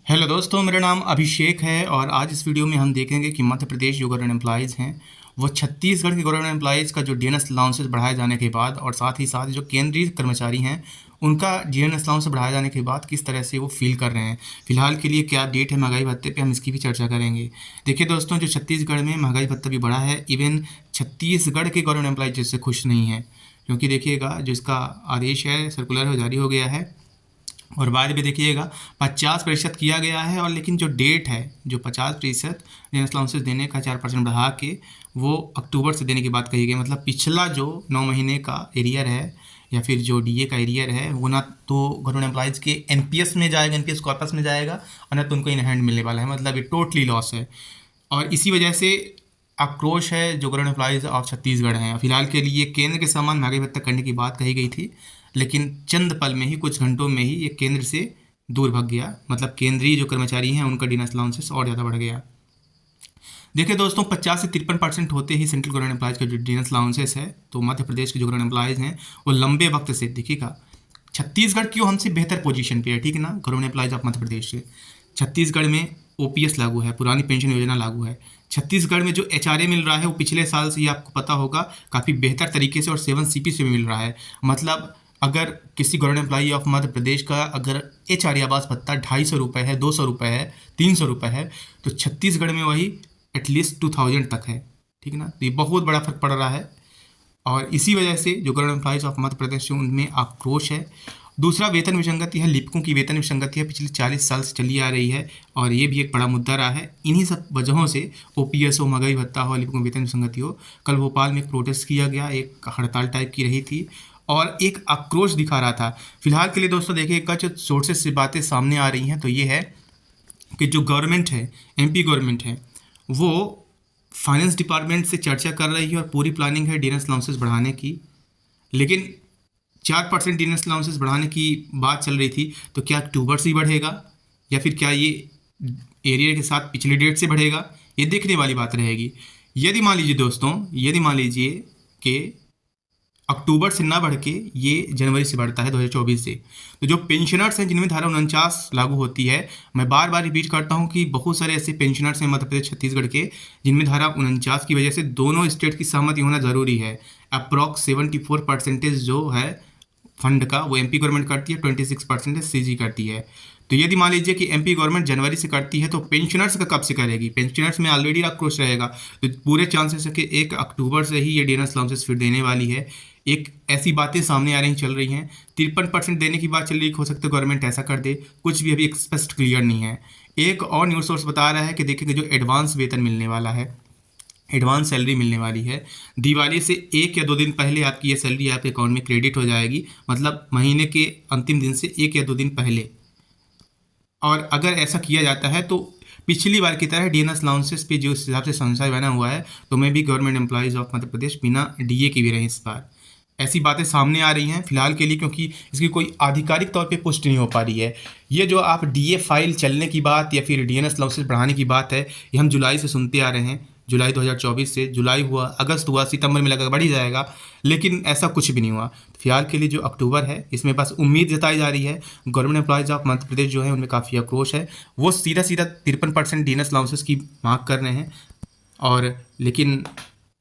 Hello दोस्तों, मेरा नाम अभिषेक है और आज इस वीडियो में हम देखेंगे कि मध्य प्रदेश जो गवर्नमेंट एम्प्लॉयज़ हैं वो छत्तीसगढ़ के गवर्नमेंट एम्प्लॉयज़ का जो डीएनएस अलाउंसेस बढ़ाए जाने के बाद और साथ ही साथ जो केंद्रीय कर्मचारी हैं उनका डीएनएस अलाउंस बढ़ाए जाने के बाद किस तरह से वो फील कर रहे हैं। फिलहाल के लिए क्या अपडेट है महंगाई भत्ते पे, हम इसकी भी चर्चा करेंगे। देखिए दोस्तों, जो छत्तीसगढ़ में महंगाई भत्ता भी बढ़ा है, इवन छत्तीसगढ़ के गवर्नमेंट एम्प्लॉयज़ जिससे खुश नहीं है, क्योंकि देखिएगा जो इसका आदेश है सर्कुलर जारी हो गया है और बाद में देखिएगा 50% किया गया है। और लेकिन जो डेट है, जो 50% डीएनएस अलाउंसेस देने का 4% बढ़ा के वो अक्टूबर से देने की बात कही गई। मतलब पिछला जो 9 महीने का एरियर है या फिर जो डीए का एरियर है वो ना तो गवर्नमेंट एम्प्लॉयज़ के एनपीएस में जाएगा, एनपीएस कॉर्पस में जाएगा, और ना तो उनको इन हैंड मिलने वाला है। मतलब ये टोटली लॉस है और इसी वजह से आक्रोश है जो गवर्नमेंट एम्प्लॉयज़ ऑफ छत्तीसगढ़ हैं। फिलहाल के लिए केंद्र के समान महंगाई भत्ता करने की बात कही गई थी, लेकिन चंद पल में ही, कुछ घंटों में ही ये केंद्र से दूर भाग गया। मतलब केंद्रीय जो कर्मचारी हैं उनका डीएनएस अलाउंसेस और ज़्यादा बढ़ गया। देखिए दोस्तों, 50 से 53% होते ही सेंट्रल गवर्नमेंट एम्प्लॉयज़ का जो डीएनएस अलाउंसेस है, तो मध्य प्रदेश के जो गवर्नमेंट एम्प्लॉयज़ हैं वो लंबे वक्त से, देखिएगा छत्तीसगढ़ क्यों हमसे बेहतर पोजीशन पे है, ठीक है ना, government employees of Madhya Pradesh से। छत्तीसगढ़ में ओपीएस लागू है, पुरानी पेंशन योजना लागू है। छत्तीसगढ़ में जो एचआरए मिल रहा है वो पिछले साल से, ये आपको पता होगा, काफ़ी बेहतर तरीके से और 7CP से भी मिल रहा है। मतलब अगर किसी government employee of Madhya Pradesh का अगर एचआरए आवास भत्ता 250 रुपये है, 200 रुपये है, 300 रुपये है, तो छत्तीसगढ़ में वही एटलीस्ट 2000 तक है, ठीक है ना। तो ये बहुत बड़ा फर्क पड़ रहा है और इसी वजह से जो government employees of Madhya Pradesh है उनमें आक्रोश है। दूसरा वेतन विसंगति है, लिपिकों की वेतन विसंगति है, पिछले 40 साल से चली आ रही है और ये भी एक बड़ा मुद्दा रहा है। इन्हीं सब वजहों से ओपीएस हो, महंगाई भत्ता हो, लिपिकों की वेतन विसंगति हो। कल भोपाल में एक प्रोटेस्ट किया गया, एक हड़ताल टाइप की रही थी और एक आक्रोश दिखा रहा था। फिलहाल के लिए दोस्तों देखिएगा, जो सोर्सेस से बातें सामने आ रही हैं तो ये है कि जो गवर्नमेंट है, एमपी गवर्नमेंट है, वो फाइनेंस डिपार्टमेंट से चर्चा कर रही है और पूरी प्लानिंग है डीएनएस अलाउंसेस बढ़ाने की। लेकिन 4% डीएनएस अलाउंसेस बढ़ाने की बात चल रही थी, तो क्या अक्टूबर से ही बढ़ेगा या फिर क्या ये एरिया के साथ पिछली डेट से बढ़ेगा, ये देखने वाली बात रहेगी। यदि मान लीजिए दोस्तों, यदि मान लीजिए कि अक्टूबर से ना बढ़ के ये जनवरी से बढ़ता है 2024 से, तो जो पेंशनर्स हैं जिनमें धारा 49 लागू होती है, मैं बार बार रिपीट करता हूं कि बहुत सारे ऐसे पेंशनर्स हैं मध्य प्रदेश छत्तीसगढ़ के जिनमें धारा 49 की वजह से दोनों स्टेट की सहमति होना ज़रूरी है। अप्रॉक्स 74% जो है फंड का वो एमपी गवर्नमेंट करती है, 26% सीजी करती है। तो यदि मान लीजिए कि एमपी गवर्नमेंट जनवरी से करती है तो पेंशनर्स का कब से करेगी? पेंशनर्स में ऑलरेडी आक्रोश रहेगा, तो पूरे चांसेस है कि 1 अक्टूबर से ही ये डीएनएस अलाउंसेस फिर देने वाली है। एक ऐसी बातें सामने आ रही, चल रही हैं, 53% देने की बात चल रही, हो सकता है गवर्नमेंट ऐसा कर दे, कुछ भी अभी स्पष्ट क्लियर नहीं है। एक और न्यूज़ सोर्स बता रहा है कि देखिए जो एडवांस वेतन मिलने वाला है, एडवांस सैलरी मिलने वाली है, दिवाली से 1 या 2 दिन पहले आपकी ये सैलरी आपके अकाउंट में क्रेडिट हो जाएगी। मतलब महीने के अंतिम दिन से 1 या 2 दिन पहले। और अगर ऐसा किया जाता है तो पिछली बार की तरह डीएनएस अलाउंसेस पे जो हिसाब से संशय बना हुआ है, तो मैं भी government employees of Madhya Pradesh बिना डीए के भी रहे इस बार। ऐसी बातें सामने आ रही हैं फिलहाल के लिए, क्योंकि इसकी कोई आधिकारिक तौर पे पुष्टि नहीं हो पा रही है। ये जो आप डीए फाइल चलने की बात या फिर डीएनएस अलाउंसेस बढ़ाने की बात है, ये हम जुलाई से सुनते आ रहे हैं। जुलाई 2024 से, जुलाई हुआ, अगस्त हुआ, सितंबर में लगा बढ़ ही जाएगा, लेकिन ऐसा कुछ भी नहीं हुआ। फिलहाल के लिए जो अक्टूबर है इसमें बस उम्मीद जताई जा रही है। Government employees of Madhya Pradesh जो है उनमें काफ़ी आक्रोश है, वो सीधा 53% डीएनएस अलाउंसेस की मांग कर रहे हैं। और लेकिन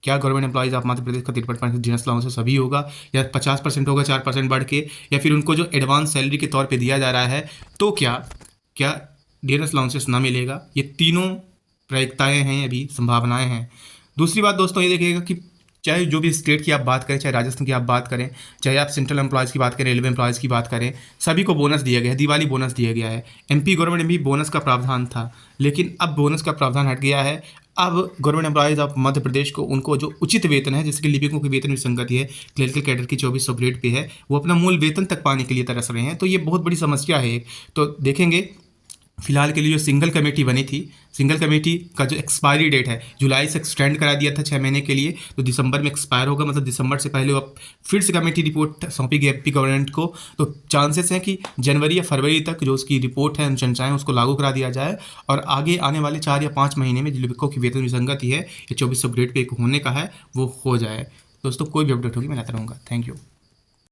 क्या government employees of Madhya Pradesh का 53% डीएनएस अलाउंसेस अभी होगा या 50% होगा 4% बढ़ के, या फिर उनको जो एडवांस सैलरी के तौर पे दिया जा रहा है, तो क्या डीएनएस अलाउंसेस ना मिलेगा? ये तीनों प्रायिकताएँ हैं, अभी संभावनाएं हैं। दूसरी बात दोस्तों ये देखिएगा कि चाहे जो भी स्टेट की आप बात करें, चाहे राजस्थान की आप बात करें, चाहे आप सेंट्रल एम्प्लॉयज़ की बात करें, रेलवे एम्प्लॉयज़ की बात करें, सभी को बोनस दिया गया है, दिवाली बोनस दिया गया है। एमपी गवर्नमेंट में भी बोनस का प्रावधान था, लेकिन अब बोनस का प्रावधान हट गया है। अब government employees of Madhya Pradesh को उनको जो उचित वेतन है, जैसे कि लिपिकों की वेतन विसंगति है, क्लरिकल कैडर की 2400 ग्रेड पे है, वो अपना मूल वेतन तक पाने के लिए तरस रहे हैं। तो ये बहुत बड़ी समस्या है। तो देखेंगे फिलहाल के लिए जो सिंगल कमेटी बनी थी, सिंगल कमेटी का जो एक्सपायरी डेट है जुलाई से एक्सटेंड करा दिया था 6 महीने के लिए, तो दिसंबर में एक्सपायर होगा। मतलब दिसंबर से पहले अब फिर से कमेटी रिपोर्ट सौंपी गई एमपी गवर्नमेंट को, तो चांसेस हैं कि जनवरी या फरवरी तक जो उसकी रिपोर्ट है, अनुशंसाएं, उसको लागू करा दिया जाए और आगे आने वाले 4 या 5 महीने में जो लिपिकों की वेतन विसंगति है, ये 2400 ग्रेड पे होने का है, वो हो जाए। दोस्तों कोई भी अपडेट होगी मैं लाता रहूँगा। Thank you.